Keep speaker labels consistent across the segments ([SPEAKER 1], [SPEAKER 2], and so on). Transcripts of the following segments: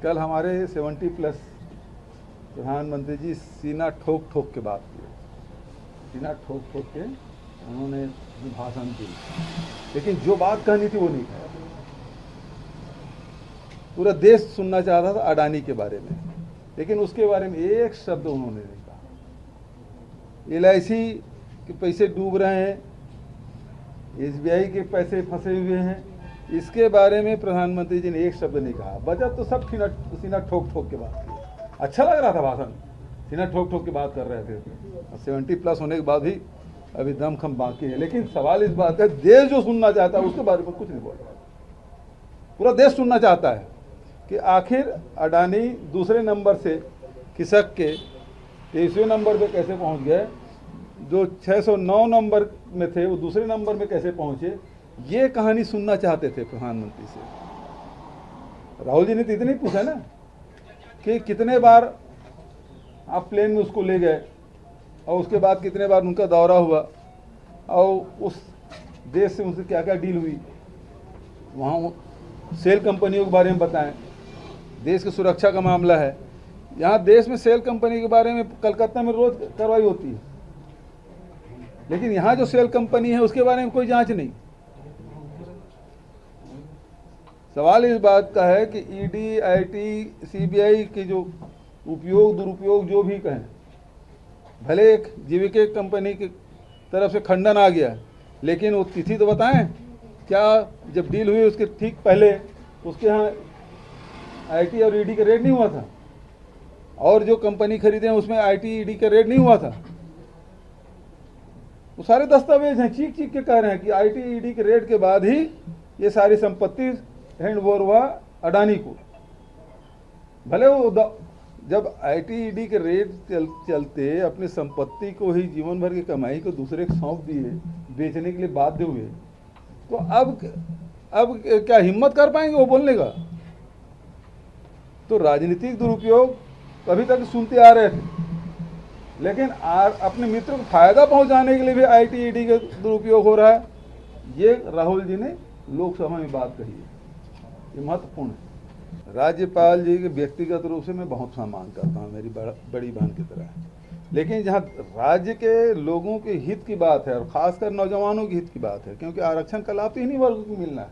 [SPEAKER 1] कल हमारे 70+ प्रधानमंत्री जी सीना ठोक ठोक के बात किए, सीना ठोक ठोक के उन्होंने भाषण दी, लेकिन जो बात कहनी थी वो नहीं कहा। पूरा देश सुनना चाहता था अडानी के बारे में, लेकिन उसके बारे में एक शब्द उन्होंने नहीं कहा। LIC के पैसे डूब रहे हैं, SBI के पैसे फंसे हुए हैं, इसके बारे में प्रधानमंत्री जी ने एक शब्द नहीं कहा। बजट तो सब सीना ठोक ठोक के बात की। अच्छा लग रहा था भाषण, सीना ठोक ठोक के बात कर रहे थे। 70+ होने के बाद भी अभी दमखम बाकी है, लेकिन सवाल इस बात है, देश जो सुनना चाहता है उसके बारे में कुछ नहीं बोल रहा। पूरा देश सुनना चाहता है कि आखिर अडानी दूसरे नंबर से खिसक के 23वें नंबर पे कैसे पहुंच गए, जो 609 नंबर में थे वो दूसरे नंबर में कैसे पहुंचे, ये कहानी सुनना चाहते थे प्रधानमंत्री से। राहुल जी ने तो इतनी पूछा ना कि कितने बार आप प्लेन में उसको ले गए और उसके बाद कितने बार उनका दौरा हुआ और उस देश से उनसे क्या क्या डील हुई, वहाँ सेल कंपनियों के बारे में बताएं। देश की सुरक्षा का मामला है, यहाँ देश में सेल कंपनी के बारे में कलकत्ता में रोज कार्रवाई होती है, लेकिन यहाँ जो सेल कंपनी है उसके बारे में कोई जांच नहीं। सवाल इस बात का है कि ED, IT, CBI के जो उपयोग दुरुपयोग जो भी कहें, भले एक जीविका कंपनी की तरफ से खंडन आ गया, लेकिन वो तिथि तो बताएं, क्या जब डील हुई उसके ठीक पहले उसके यहाँ IT और ED का रेट नहीं हुआ था, और जो कंपनी खरीदे हैं उसमें IT, ED का रेट नहीं हुआ था। वो सारे दस्तावेज हैं, चीख चीख के कह रहे हैं कि IT, ED के रेट के बाद ही ये सारी संपत्ति हैंडओवर हुआ अडानी को। भले वो जब IT, ED के रेट चलते अपनी संपत्ति को ही जीवन भर की कमाई को दूसरे को सौंप दिए, बेचने के लिए बाध्य हुए, तो अब क्या हिम्मत कर पाएंगे वो बोलने का? तो राजनीतिक दुरुपयोग कभी तक सुनते आ रहे थे, लेकिन अपने मित्र को फायदा पहुंचाने के लिए भी IT, ED का दुरुपयोग हो रहा है। ये राहुल जी ने लोकसभा में बात कही है, ये महत्वपूर्ण है। राज्यपाल जी के व्यक्तिगत रूप से मैं बहुत सम्मान करता हूँ, मेरी बड़ी बहन की तरह, लेकिन जहाँ राज्य के लोगों के हित की बात है और खासकर नौजवानों के हित की बात है, क्योंकि आरक्षण का लाभ इन्हीं वर्ग को मिलना है,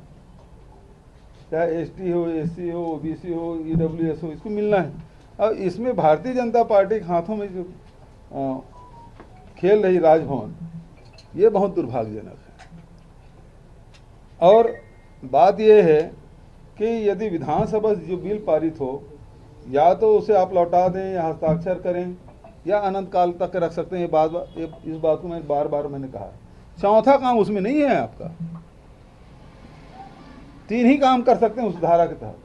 [SPEAKER 1] चाहे ST हो, SC हो, OBC हो, EWS हो, इसको मिलना है। अब इसमें भारतीय जनता पार्टी के हाथों में जो खेल रही राजभवन, ये बहुत दुर्भाग्यजनक है। और बात यह है कि यदि विधानसभा से जो बिल पारित हो, या तो उसे आप लौटा दें या हस्ताक्षर करें या अनंत काल तक रख सकते हैं। इस बात को मैं बार बार मैंने कहा। चौथा काम उसमें नहीं है आपका, 3 ही काम कर सकते हैं उस धारा के तहत,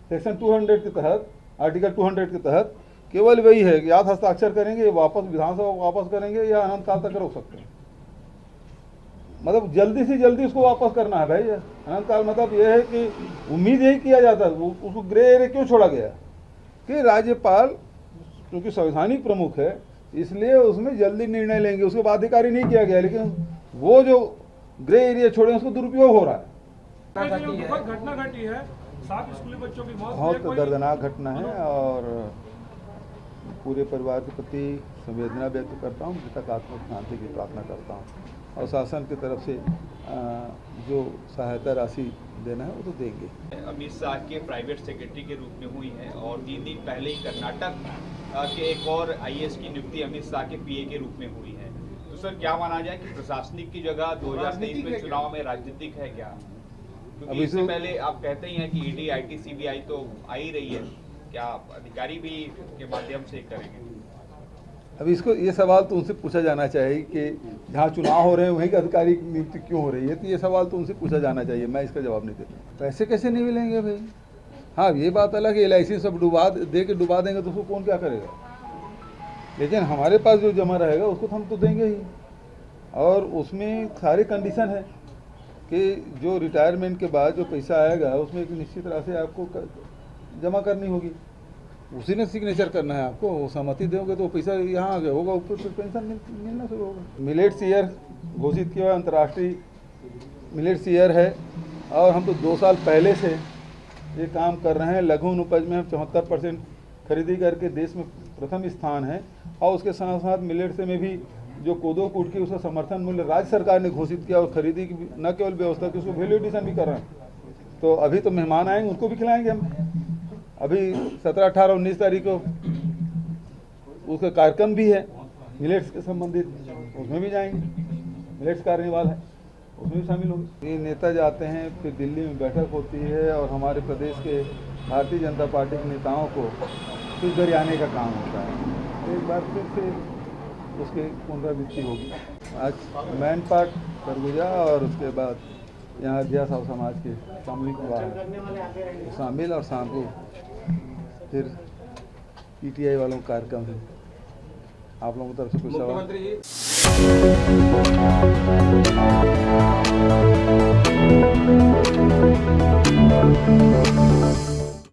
[SPEAKER 1] सेक्शन 200 के तहत, आर्टिकल 200 के तहत केवल वही है कि या हस्ताक्षर करेंगे, वापस विधानसभा वापस करेंगे या अनंत काल तक रोक सकते हैं। मतलब जल्दी से जल्दी उसको वापस करना है भाई। अनंत काल मतलब यह है कि उम्मीद यही किया जाता है, उसको ग्रे एरिया क्यों छोड़ा गया कि राज्यपाल क्योंकि संवैधानिक प्रमुख है, इसलिए उसमें जल्दी निर्णय लेंगे, उसको बाध्यकारी नहीं किया गया, लेकिन वो जो ग्रे एरिया छोड़े उसको दुरुपयोग हो रहा है।
[SPEAKER 2] घटना घटी है, 7 स्कूली बच्चों की मौत,
[SPEAKER 1] बहुत दर्दनाक घटना है और पूरे परिवार के प्रति संवेदना व्यक्त करता हूँ, मृतक आत्मा की शांति की प्रार्थना करता हूँ, और शासन की तरफ से जो सहायता राशि देना है वो तो देंगे।
[SPEAKER 3] अमित शाह के प्राइवेट सेक्रेटरी के रूप में हुई है और 3 दिन पहले ही कर्नाटक के एक और IAS की नियुक्ति अमित शाह के PA के रूप में हुई है। तो सर क्या माना जाए कि प्रशासनिक की जगह 2023 में चुनाव में राजनीतिक है क्या? क्योंकि इससे पहले आप कहते ही हैं कि ED, IT, CBI तो आ ही रही है, क्या अधिकारी भी के माध्यम से करेंगे?
[SPEAKER 1] अब इसको ये सवाल तो उनसे पूछा जाना चाहिए कि जहाँ चुनाव हो रहे हैं वहीं की अधिकारी की नियुक्ति क्यों हो रही है, तो ये सवाल तो उनसे पूछा जाना चाहिए, मैं इसका जवाब नहीं देता। पैसे कैसे नहीं मिलेंगे भाई? हाँ, ये बात अलग है, LIC सब डुबा देंगे तो उसको कौन क्या करेगा, लेकिन हमारे पास जो जमा रहेगा उसको तो हम तो देंगे ही, और उसमें सारी कंडीशन है कि जो रिटायरमेंट के बाद जो पैसा आएगा उसमें एक निश्चित राशि आपको जमा करनी होगी, उसी ने सिग्नेचर करना है आपको, वो सहमति दोगे तो पैसा यहाँ आ गया होगा, ऊपर फिर पेंशन मिलना शुरू होगा। मिलेट्स ईयर घोषित किया, अंतर्राष्ट्रीय मिलेट्स ईयर है, और हम तो 2 साल पहले से ये काम कर रहे हैं। लघु उपज में हम 74% खरीदी करके देश में प्रथम स्थान है। और उसके साथ साथ मिलेट से में भी जो कोदो कूट की उसका समर्थन मूल्य राज्य सरकार ने घोषित किया और खरीदी की न केवल व्यवस्था की, उसको वैल्यू एडिशन भी कर रहे हैं। तो अभी तो मेहमान आएंगे, उनको भी खिलाएंगे हम। अभी 17, 18, 19 तारीख को उसका कार्यक्रम भी है मिलेट्स के संबंधित, उसमें भी जाएंगे। मिलेट्स कार्निवाल है, उसमें भी शामिल होंगे। ये नेता जाते हैं, फिर दिल्ली में बैठक होती है और हमारे प्रदेश के भारतीय जनता पार्टी के नेताओं को फिर घर आने का काम होता है। एक बार फिर से उसकी पुनरावृत्ति होगी। आज मैन पार्ट सरगुजा और उसके बाद यहाँ अध्या साहु समाज के सामूहिक विवाह है शामिल, और शाम को फिर पीटीआई वालों का कार्यक्रम है। आप लोगों की तरफ से कुछ सवाल?